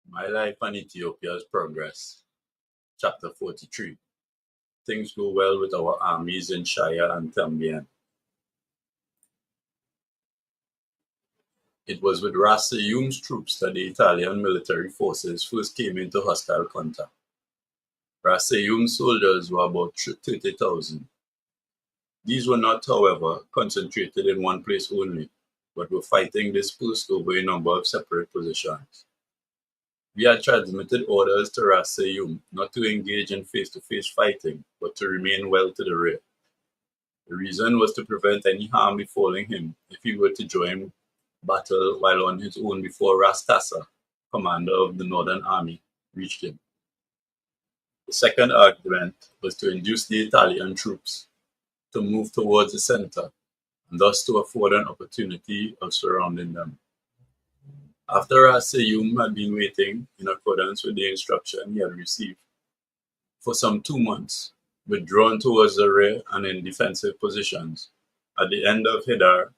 My Life and Ethiopia's Progress, Chapter 43. Things go well with our armies in Shire and Tambien. It was with Ras Imru's troops that the Italian military forces first came into hostile contact. Ras Imru's soldiers were about 30,000. These were not, however, concentrated in one place only, but were fighting dispersed over a number of separate positions. We had transmitted orders to Ras not to engage in face-to-face fighting, but to remain well to the rear. The reason was to prevent any harm befalling him if he were to join battle while on his own before Ras, commander of the Northern Army, reached him. The second argument was to induce the Italian troops to move towards the center, and thus to afford an opportunity of surrounding them. After Ras had been waiting in accordance with the instruction he had received for some 2 months, withdrawn towards the rear and in defensive positions, at the end of Hidar,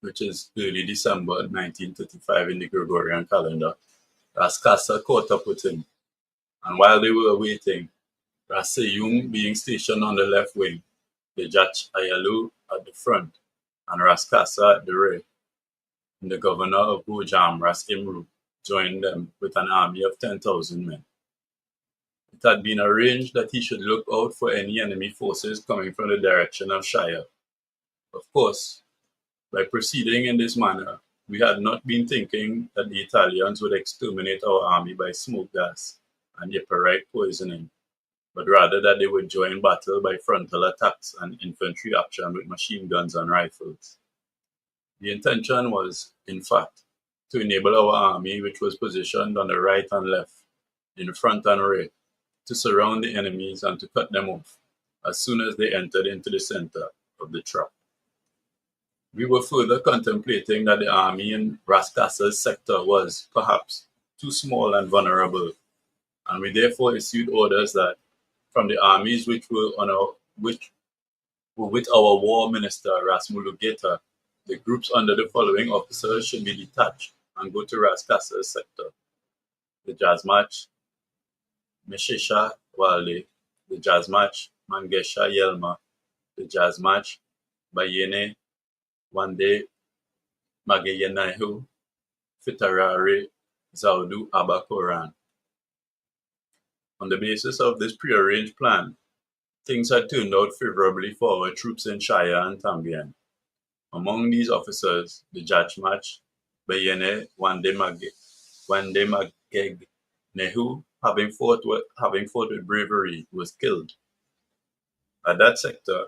which is early December 1935 in the Gregorian calendar, Ras caught up with him, and while they were waiting, Ras being stationed on the left wing, the Judge Haile at the front, and Ras at the rear, and the governor of Bojam, Ras Imru, joined them with an army of 10,000 men. It had been arranged that he should look out for any enemy forces coming from the direction of Shire. Of course, by proceeding in this manner, we had not been thinking that the Italians would exterminate our army by smoke gas and ypirite poisoning, but rather that they would join battle by frontal attacks and infantry action with machine guns and rifles. The intention was, in fact, to enable our army, which was positioned on the right and left, in front and rear, to surround the enemies and to cut them off as soon as they entered into the center of the trap. We were further contemplating that the army in Ras sector was, perhaps, too small and vulnerable, and we therefore issued orders that, from the armies which were with our war minister Ras the groups under the following officers should be detached and go to Ras sector: the Jazmach Meshesha Walde, the Jazmach Mangesha Yelma, the Jazmach Bayene Wande Magayenahu, Fitarari Zaudu Abakoran. On the basis of this prearranged plan, things had turned out favorably for our troops in Shire and Tambien. Among these officers, the Jachmach Bayene Wande Mageg Nehu, having fought with bravery, was killed. At that sector,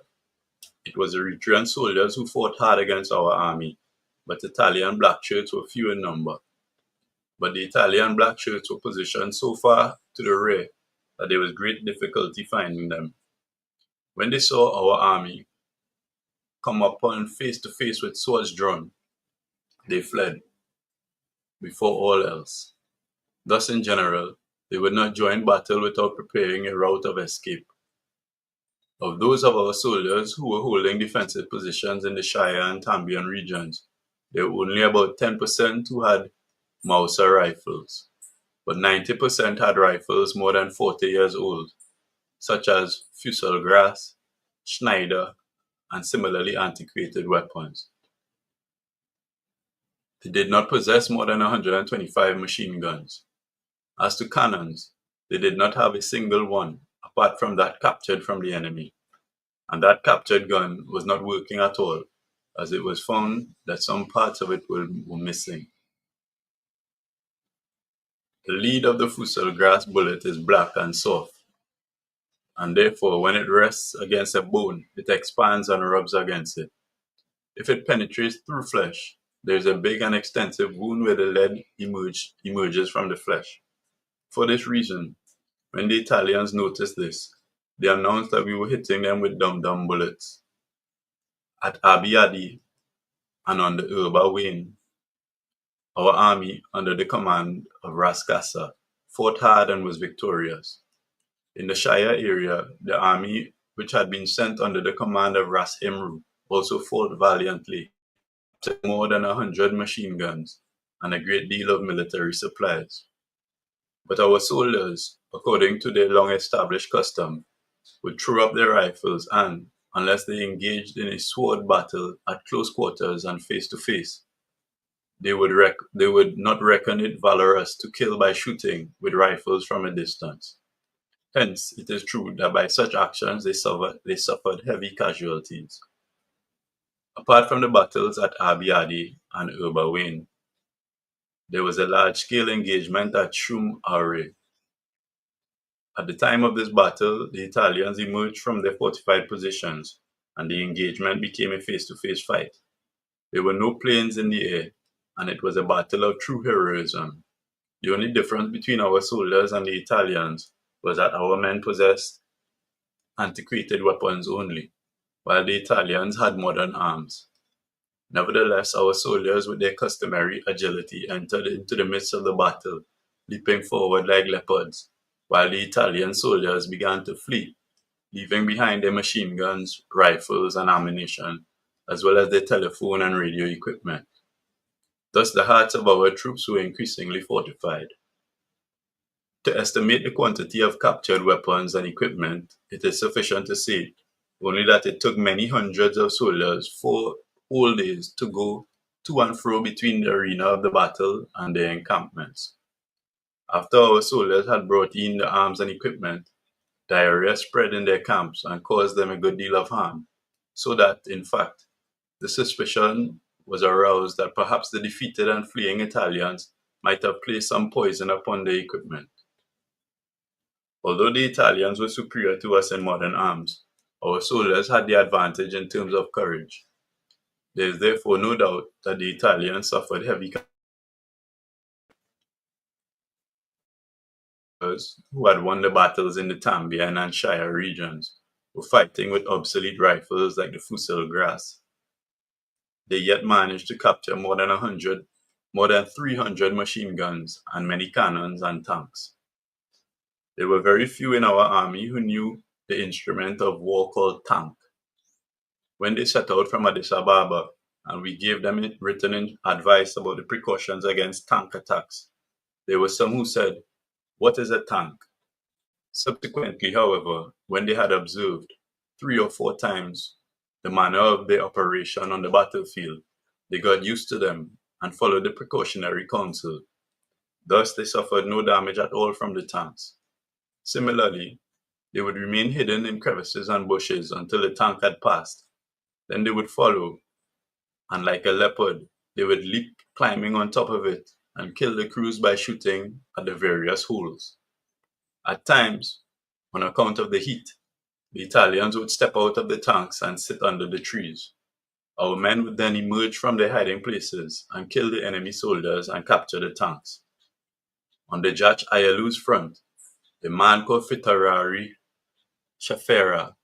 it was the Eritrean soldiers who fought hard against our army, but Italian black shirts were few in number. But the Italian black shirts were positioned so far to the rear that there was great difficulty finding them. When they saw our army come upon face to face with swords drawn, they fled before all else. Thus, in general, they would not join battle without preparing a route of escape. Of those of our soldiers who were holding defensive positions in the Shire and Tambien regions, there were only about 10% who had Mauser rifles, but 90% had rifles more than 40 years old, such as Fusselgras, Schneider, and similarly antiquated weapons. They did not possess more than 125 machine guns. As to cannons, they did not have a single one, apart from that captured from the enemy. And that captured gun was not working at all, as it was found that some parts of it were missing. The lead of the Fusselgras bullet is black and soft, and therefore when it rests against a bone, it expands and rubs against it. If it penetrates through flesh, there is a big and extensive wound where the lead emerges from the flesh. For this reason, when the Italians noticed this, they announced that we were hitting them with dum-dum bullets. At Abiadi and on the Urba Wane, our army, under the command of Ras fought hard and was victorious. In the Shire area, the army, which had been sent under the command of Ras Imru, also fought valiantly, with more than 100 machine guns and a great deal of military supplies. But our soldiers, according to their long-established custom, would throw up their rifles and, unless they engaged in a sword battle at close quarters and face to face, they would not reckon it valorous to kill by shooting with rifles from a distance. Hence, it is true that by such actions they suffered heavy casualties. Apart from the battles at Abiadi and Urbawain, there was a large-scale engagement at Shum Aure. At the time of this battle, the Italians emerged from their fortified positions, and the engagement became a face-to-face fight. There were no planes in the air, and it was a battle of true heroism. The only difference between our soldiers and the Italians was that our men possessed antiquated weapons only, while the Italians had modern arms. Nevertheless, our soldiers, with their customary agility, entered into the midst of the battle, leaping forward like leopards, while the Italian soldiers began to flee, leaving behind their machine guns, rifles, and ammunition, as well as their telephone and radio equipment. Thus, the hearts of our troops were increasingly fortified. To estimate the quantity of captured weapons and equipment, it is sufficient to say only that it took many hundreds of soldiers 4 whole days to go to and fro between the arena of the battle and their encampments. After our soldiers had brought in the arms and equipment, diarrhea spread in their camps and caused them a good deal of harm, so that, in fact, the suspicion was aroused that perhaps the defeated and fleeing Italians might have placed some poison upon their equipment. Although the Italians were superior to us in modern arms, our soldiers had the advantage in terms of courage. There is therefore no doubt that the Italians suffered heavy casualties who had won the battles in the Tambien and Shire regions, were fighting with obsolete rifles like the Fusil Gras. They yet managed to capture more than 300 machine guns and many cannons and tanks. There were very few in our army who knew the instrument of war called tank. When they set out from Addis Ababa, and we gave them written advice about the precautions against tank attacks, there were some who said, "What is a tank?" Subsequently, however, when they had observed 3 or 4 times the manner of their operation on the battlefield, they got used to them and followed the precautionary counsel. Thus, they suffered no damage at all from the tanks. Similarly, they would remain hidden in crevices and bushes until the tank had passed. Then they would follow, and like a leopard, they would leap climbing on top of it and kill the crews by shooting at the various holes. At times, on account of the heat, the Italians would step out of the tanks and sit under the trees. Our men would then emerge from their hiding places and kill the enemy soldiers and capture the tanks. On the Jach Ayalu's front, the man called Fitarari Shafera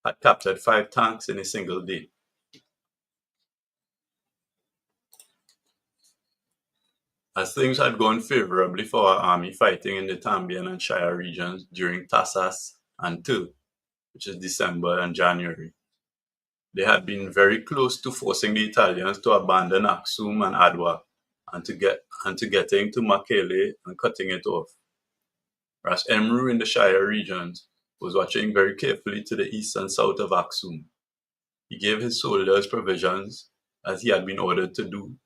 had captured 5 tanks in a single day. As things had gone favorably for our army fighting in the Tambien and Shire regions during Tassas and Tu, which is December and January, they had been very close to forcing the Italians to abandon Aksum and Adwa and to getting to Makele and cutting it off. Ras Imru in the Shire regions was watching very carefully to the east and south of Aksum. He gave his soldiers provisions, as he had been ordered to do,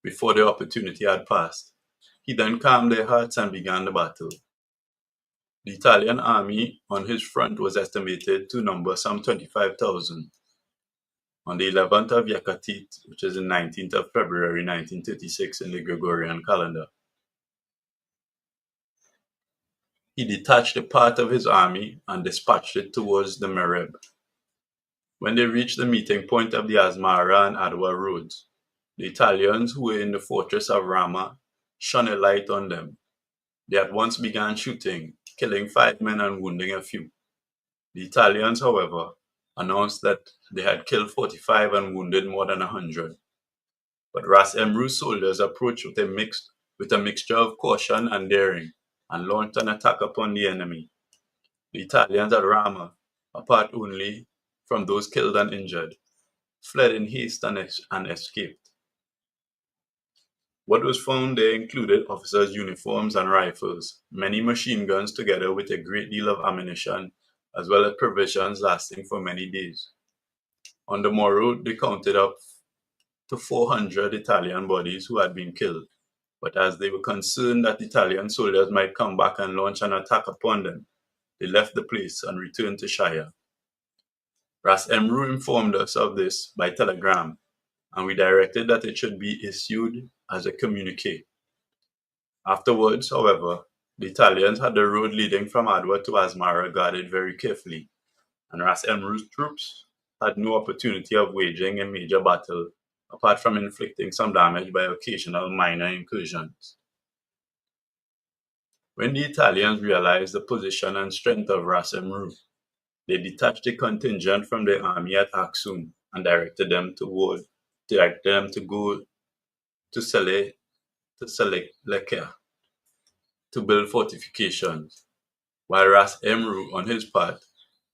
before the opportunity had passed. He then calmed their hearts and began the battle. The Italian army on his front was estimated to number some 25,000. On the 11th of Yakatit, which is the 19th of February 1936 in the Gregorian calendar, he detached a part of his army and dispatched it towards the Mereb. When they reached the meeting point of the Asmara and Adwa roads, the Italians who were in the fortress of Rama shone a light on them. They at once began shooting, killing 5 men and wounding a few. The Italians, however, announced that they had killed 45 and wounded more than 100. But Ras Imru's soldiers approached with a mixture of caution and daring and launched an attack upon the enemy. The Italians at Rama, apart only from those killed and injured, fled in haste and escaped. What was found there included officers' uniforms and rifles, many machine guns together with a great deal of ammunition, as well as provisions lasting for many days. On the morrow, they counted up to 400 Italian bodies who had been killed, but as they were concerned that Italian soldiers might come back and launch an attack upon them, they left the place and returned to Shire. Ras Imru informed us of this by telegram, and we directed that it should be issued as a communique. Afterwards, however, the Italians had the road leading from Adwa to Asmara guarded very carefully, and Ras Imru's troops had no opportunity of waging a major battle apart from inflicting some damage by occasional minor incursions. When the Italians realized the position and strength of Ras Imru, they detached a contingent from their army at Aksum and directed them to go to Selekea to build fortifications, while Ras Imru, on his part,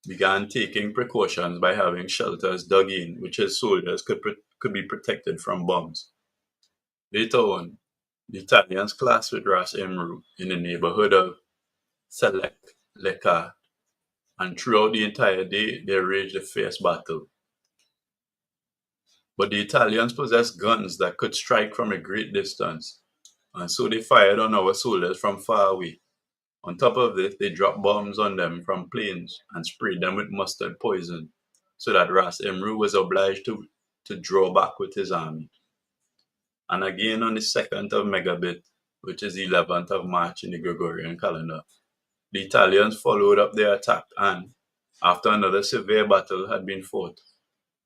began taking precautions by having shelters dug in which his soldiers could be protected from bombs. Later on, the Italians clashed with Ras Imru in the neighborhood of Selekea, and throughout the entire day they waged a fierce battle. But the Italians possessed guns that could strike from a great distance, and so they fired on our soldiers from far away. On top of this, they dropped bombs on them from planes and sprayed them with mustard poison, so that Ras Imru was obliged to draw back with his army. And again on the 2nd of Megabit, which is the 11th of March in the Gregorian calendar, the Italians followed up their attack and, after another severe battle had been fought,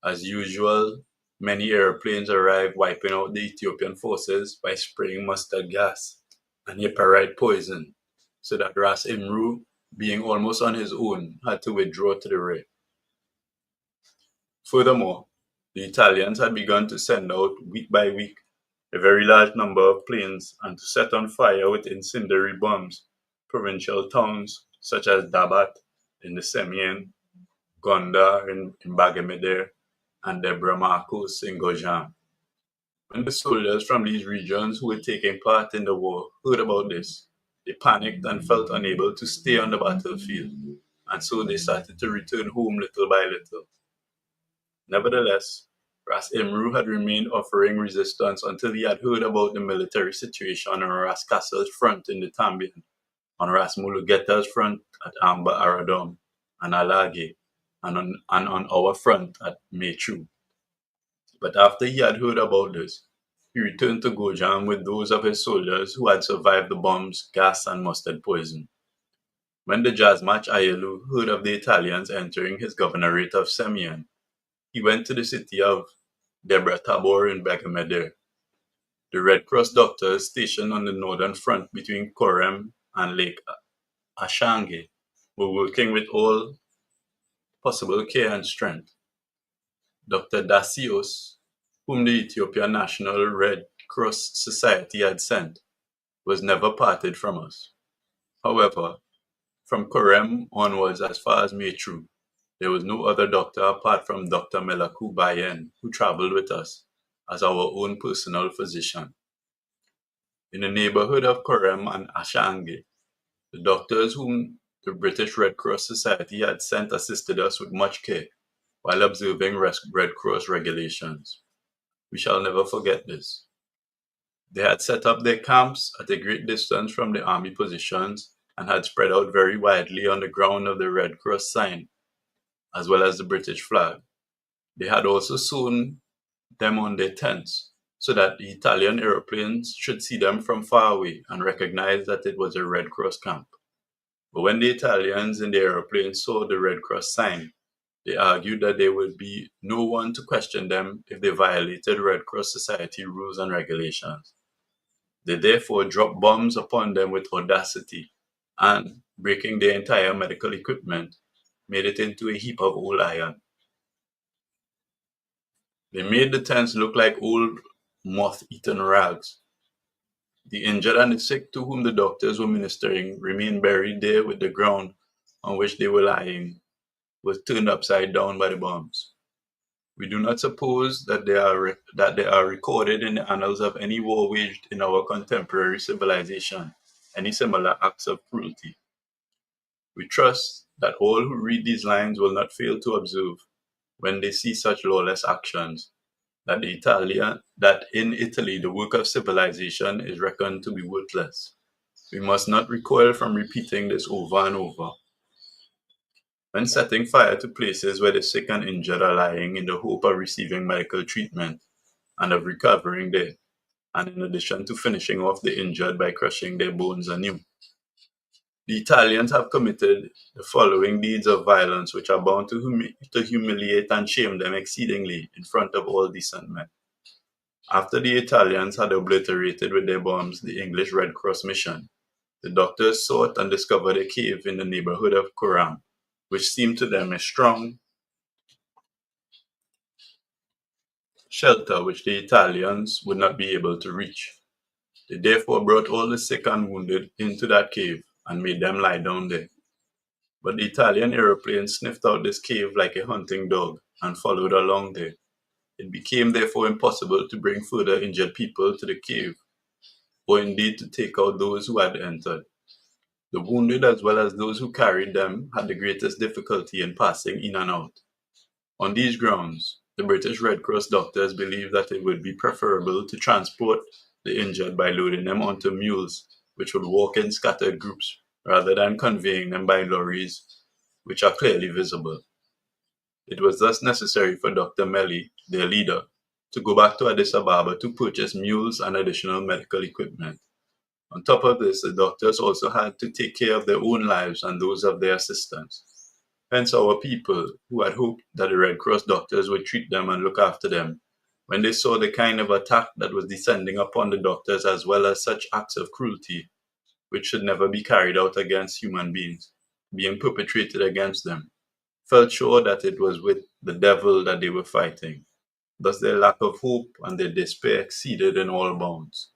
as usual, many airplanes arrived wiping out the Ethiopian forces by spraying mustard gas and heparite poison, so that Ras Imru, being almost on his own, had to withdraw to the rear. Furthermore, the Italians had begun to send out, week by week, a very large number of planes and to set on fire with incendiary bombs provincial towns such as Dabat in the Semien, Gondar in Bagameder, and Debre Marcos in Gojam. When the soldiers from these regions who were taking part in the war heard about this, they panicked and felt unable to stay on the battlefield, and so they started to return home little by little. Nevertheless, Ras Imru had remained offering resistance until he had heard about the military situation on Ras Castle's front in the Tambien, on Ras Mulugeta's front at Amba Aradom and Alage, and on our front at Mechu. But after he had heard about this, he returned to Gojam with those of his soldiers who had survived the bombs, gas, and mustard poison. When the Jazmach Ayelu heard of the Italians entering his governorate of Semien, he went to the city of Debre Tabor in Begameder. The Red Cross doctors stationed on the northern front between Korem and Lake Ashange were working with all possible care and strength. Dr. Dacios, whom the Ethiopian National Red Cross Society had sent, was never parted from us. However, from Korem onwards as far as Metru, there was no other doctor apart from Dr. Melaku Bayen, who traveled with us as our own personal physician. In the neighborhood of Korem and Ashange, the doctors whom the British Red Cross Society had sent assisted us with much care while observing Red Cross regulations. We shall never forget this. They had set up their camps at a great distance from the army positions and had spread out very widely on the ground of the Red Cross sign, as well as the British flag. They had also sewn them on their tents, so that the Italian aeroplanes should see them from far away and recognize that it was a Red Cross camp. But when the Italians in the aeroplanes saw the Red Cross sign, they argued that there would be no one to question them if they violated Red Cross Society rules and regulations. They therefore dropped bombs upon them with audacity and, breaking their entire medical equipment, made it into a heap of old iron. They made the tents look like old moth-eaten rags. The injured and the sick to whom the doctors were ministering remained buried there with the ground on which they were lying was turned upside down by the bombs. We do not suppose that they are recorded in the annals of any war waged in our contemporary civilization, any similar acts of cruelty. We trust that all who read these lines will not fail to observe, when they see such lawless actions, that in Italy the work of civilization is reckoned to be worthless. We must not recoil from repeating this over and over. When setting fire to places where the sick and injured are lying in the hope of receiving medical treatment and of recovering there, and in addition to finishing off the injured by crushing their bones anew. The Italians have committed the following deeds of violence which are bound to humiliate and shame them exceedingly in front of all decent men. After the Italians had obliterated with their bombs the English Red Cross mission, the doctors sought and discovered a cave in the neighborhood of Coram, which seemed to them a strong shelter which the Italians would not be able to reach. They therefore brought all the sick and wounded into that cave and made them lie down there. But the Italian aeroplane sniffed out this cave like a hunting dog and followed along there. It became therefore impossible to bring further injured people to the cave, or indeed to take out those who had entered. The wounded as well as those who carried them had the greatest difficulty in passing in and out. On these grounds, the British Red Cross doctors believed that it would be preferable to transport the injured by loading them onto mules, which would walk in scattered groups, rather than conveying them by lorries, which are clearly visible. It was thus necessary for Dr. Melly, their leader, to go back to Addis Ababa to purchase mules and additional medical equipment. On top of this, the doctors also had to take care of their own lives and those of their assistants. Hence, our people, who had hoped that the Red Cross doctors would treat them and look after them, when they saw the kind of attack that was descending upon the doctors as well as such acts of cruelty, which should never be carried out against human beings, being perpetrated against them, felt sure that it was with the devil that they were fighting. Thus their lack of hope and their despair exceeded in all bounds.